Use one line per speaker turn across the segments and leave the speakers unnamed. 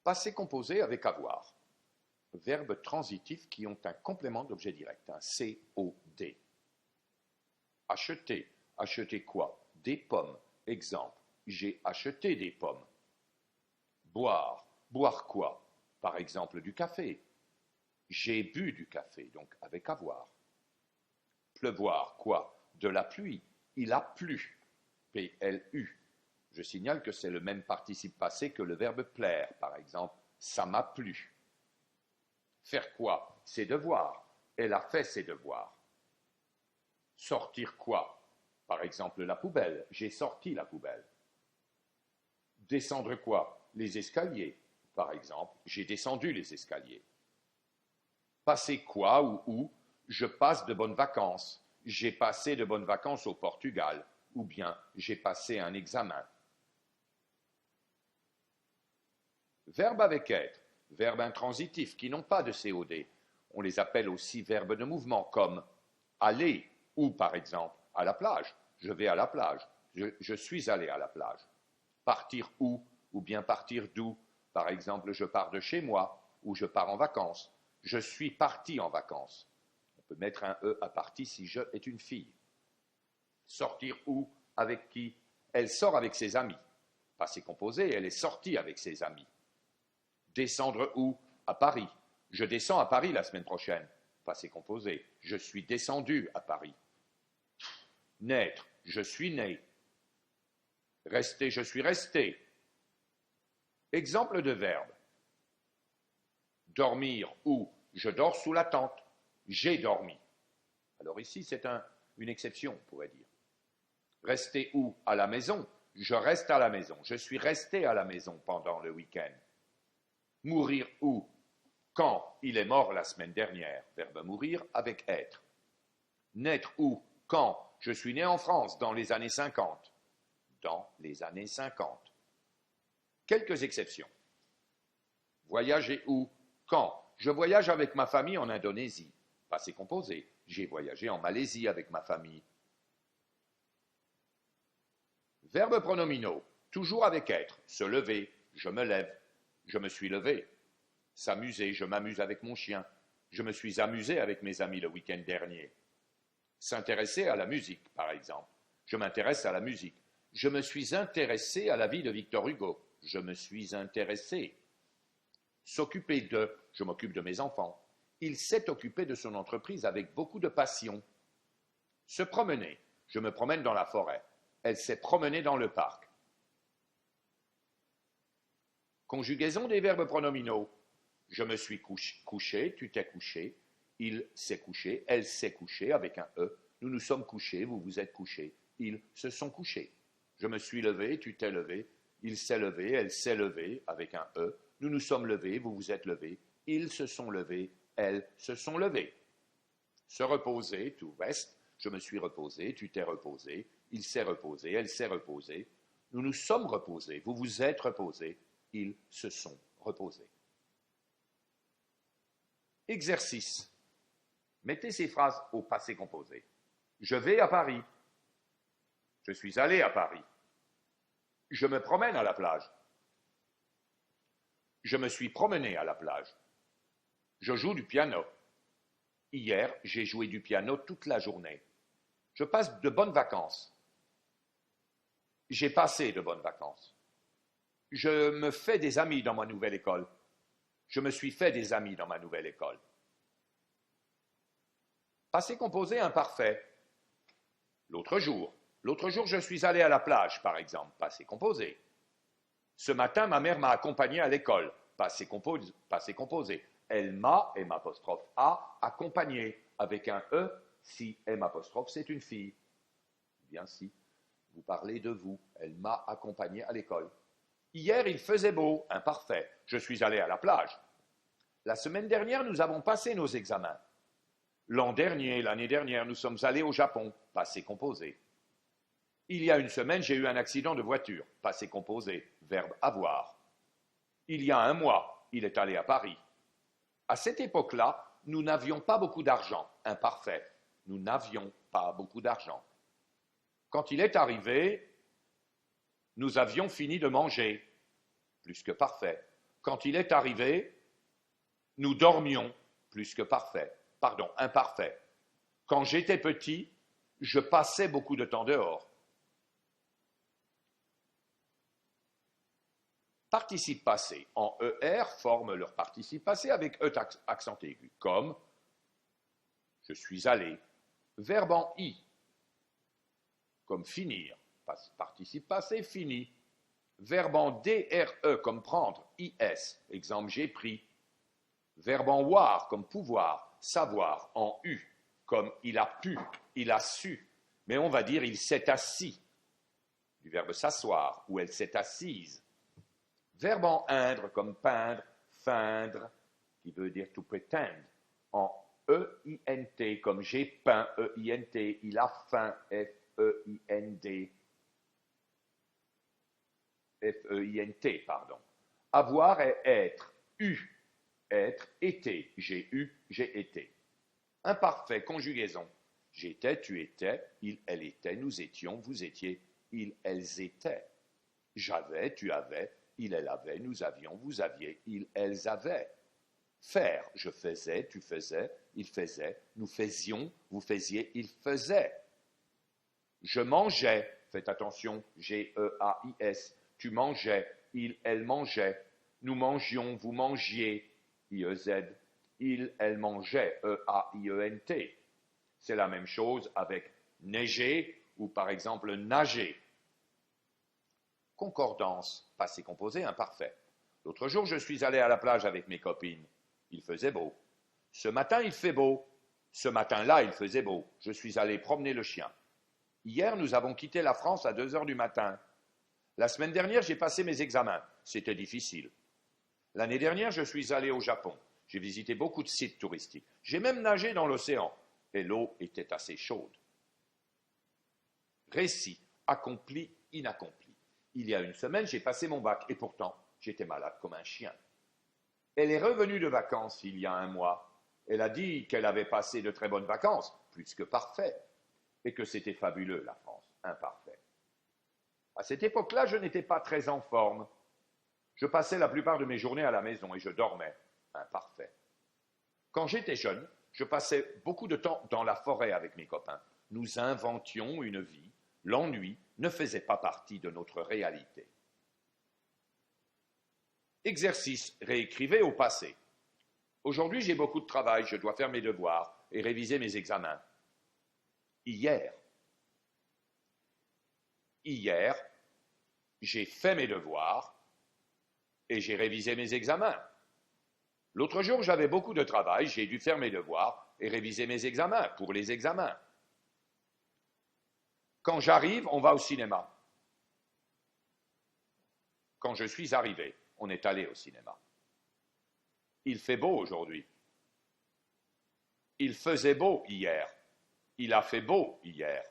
Passé composé avec avoir. Verbes transitifs qui ont un complément d'objet direct, un COD. Acheter. Acheter quoi? Des pommes. Exemple. J'ai acheté des pommes. Boire. Boire quoi? Par exemple du café. J'ai bu du café, donc avec avoir. Pleuvoir quoi? De la pluie. Il a plu. P-L-U. Je signale que c'est le même participe passé que le verbe plaire. Par exemple, ça m'a plu. Faire quoi? Ses devoirs. Elle a fait ses devoirs. Sortir quoi? Par exemple, la poubelle. J'ai sorti la poubelle. Descendre quoi? Les escaliers. Par exemple, j'ai descendu les escaliers. Passer quoi ou où? Je passe de bonnes vacances. J'ai passé de bonnes vacances au Portugal. Ou bien, j'ai passé un examen. Verbe avec être. Verbes intransitifs qui n'ont pas de COD. On les appelle aussi verbes de mouvement, comme aller ou, par exemple, à la plage. Je vais à la plage. Je suis allé à la plage. Partir où ou bien partir d'où? Par exemple, je pars de chez moi ou je pars en vacances. Je suis parti en vacances. On peut mettre un E à partie si je est une fille. Sortir où? Avec qui? Elle sort avec ses amis. Passé composé, elle est sortie avec ses amis. Descendre où? À Paris. Je descends à Paris la semaine prochaine. Passé composé. Je suis descendu à Paris. Naître. Je suis né. Rester. Je suis resté. Exemple de verbe. Dormir où? Je dors sous la tente. J'ai dormi. Alors ici, c'est une exception, on pourrait dire. Rester où? À la maison. Je reste à la maison. Je suis resté à la maison pendant le week-end. Mourir où? Quand? Il est mort la semaine dernière. Verbe mourir avec être. Naître où? Quand? Je suis né en France dans les années 50. Dans les années 50. Quelques exceptions. Voyager où? Quand? Je voyage avec ma famille en Indonésie. Passé composé. J'ai voyagé en Malaisie avec ma famille. Verbes pronominaux. Toujours avec être. Se lever. Je me lève. Je me suis levé. S'amuser. Je m'amuse avec mon chien. Je me suis amusé avec mes amis le week-end dernier. S'intéresser à la musique, par exemple. Je m'intéresse à la musique. Je me suis intéressé à la vie de Victor Hugo. Je me suis intéressé. S'occuper de. Je m'occupe de mes enfants. Il s'est occupé de son entreprise avec beaucoup de passion. Se promener. Je me promène dans la forêt. Elle s'est promenée dans le parc. Conjugaison des verbes pronominaux. Je me suis couché, tu t'es couché, il s'est couché, elle s'est couchée avec un E. Nous nous sommes couchés, vous vous êtes couchés, ils se sont couchés. Je me suis levé, tu t'es levé, il s'est levé, elle s'est levée avec un E. Nous nous sommes levés, vous vous êtes levés, ils se sont levés, elles se sont levées. Se reposer, to rest, je me suis reposé, tu t'es reposé, il s'est reposé, elle s'est reposée. Nous nous sommes reposés, vous vous êtes reposés, ils se sont reposés. Exercice. Mettez ces phrases au passé composé. Je vais à Paris. Je suis allé à Paris. Je me promène à la plage. Je me suis promené à la plage. Je joue du piano. Hier, j'ai joué du piano toute la journée. Je passe de bonnes vacances. J'ai passé de bonnes vacances. Je me fais des amis dans ma nouvelle école. Je me suis fait des amis dans ma nouvelle école. Passé composé imparfait. L'autre jour. L'autre jour, je suis allé à la plage, par exemple. Passé composé. Ce matin, ma mère m'a accompagné à l'école. Passé composé. Elle m'a, M''A, accompagné. Avec un E, si M', c'est une fille. Bien si. Vous parlez de vous. Elle m'a accompagné à l'école. Hier, il faisait beau, imparfait. Je suis allé à la plage. La semaine dernière, nous avons passé nos examens. L'an dernier, l'année dernière, nous sommes allés au Japon, passé composé. Il y a une semaine, j'ai eu un accident de voiture, passé composé, verbe avoir. Il y a un mois, il est allé à Paris. À cette époque-là, nous n'avions pas beaucoup d'argent, imparfait. Nous n'avions pas beaucoup d'argent. Quand il est arrivé, nous avions fini de manger, plus que parfait. Quand il est arrivé, nous dormions plus que parfait. Pardon, imparfait. Quand j'étais petit, je passais beaucoup de temps dehors. Participe passé en ER forment leur participe passé avec E accent aigu, comme je suis allé. Verbe en I, comme finir. Participe passé, fini. Verbe en DRE, comme prendre. IS, exemple j'ai pris. Verbe en voir, comme pouvoir. Savoir, en U, comme il a pu, il a su. Mais on va dire il s'est assis. Du verbe s'asseoir, ou elle s'est assise. Verbe en indre, comme peindre, feindre, qui veut dire to pretend. En E-I-N-T, comme j'ai peint, E-I-N-T, il a faim, F-E-I-N-D. F-E-I-N-T, pardon. Avoir et être, eu, être, été, j'ai eu, j'ai été. Imparfait, conjugaison. J'étais, tu étais, il, elle était, nous étions, vous étiez, ils, elles étaient. J'avais, tu avais, il, elle avait, nous avions, vous aviez, ils, elles avaient. Faire, je faisais, tu faisais, il faisait, nous faisions, vous faisiez, il faisait. Je mangeais, faites attention, G-E-A-I-S, tu mangeais, il, elle mangeait, nous mangions, vous mangiez, I-E-Z, il, elle mangeait, E-A-I-E-N-T. C'est la même chose avec neiger ou par exemple nager. Concordance, passé composé imparfait. L'autre jour, je suis allé à la plage avec mes copines. Il faisait beau. Ce matin, il fait beau. Ce matin-là, il faisait beau. Je suis allé promener le chien. Hier, nous avons quitté la France à 2 heures du matin. La semaine dernière, j'ai passé mes examens. C'était difficile. L'année dernière, je suis allé au Japon. J'ai visité beaucoup de sites touristiques. J'ai même nagé dans l'océan. Et l'eau était assez chaude. Récit, accompli, inaccompli. Il y a une semaine, j'ai passé mon bac et pourtant, j'étais malade comme un chien. Elle est revenue de vacances il y a un mois. Elle a dit qu'elle avait passé de très bonnes vacances, plus que parfait, et que c'était fabuleux, la France, imparfait. À cette époque-là, je n'étais pas très en forme. Je passais la plupart de mes journées à la maison et je dormais, imparfait. Quand j'étais jeune, je passais beaucoup de temps dans la forêt avec mes copains. Nous inventions une vie. L'ennui ne faisait pas partie de notre réalité. Exercice, réécrivez au passé. Aujourd'hui, j'ai beaucoup de travail, je dois faire mes devoirs et réviser mes examens. Hier, j'ai fait mes devoirs et j'ai révisé mes examens. L'autre jour, j'avais beaucoup de travail, j'ai dû faire mes devoirs et réviser mes examens pour les examens. Quand j'arrive, on va au cinéma. Quand je suis arrivé, on est allé au cinéma. Il fait beau aujourd'hui. Il faisait beau hier. Il a fait beau hier.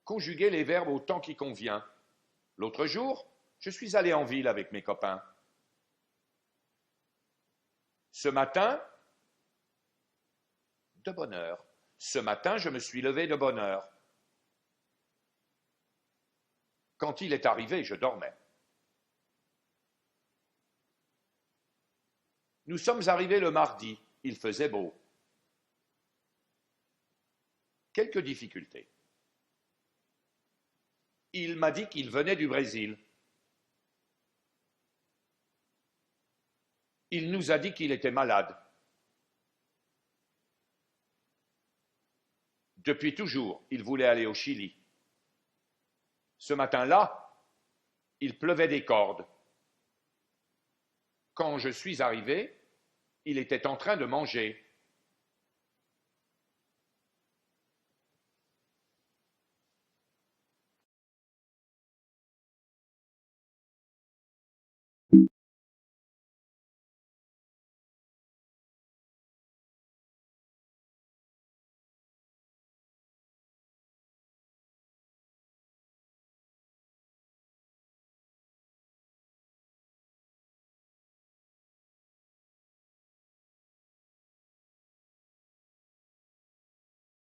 Conjuguer les verbes au temps qui convient. L'autre jour, je suis allé en ville avec mes copains. Ce matin, de bonne heure. Ce matin, je me suis levé de bonne heure. Quand il est arrivé, je dormais. Nous sommes arrivés le mardi, il faisait beau. Quelques difficultés. Il m'a dit qu'il venait du Brésil. Il nous a dit qu'il était malade. Depuis toujours, il voulait aller au Chili. Ce matin-là, il pleuvait des cordes. Quand je suis arrivé, il était en train de manger.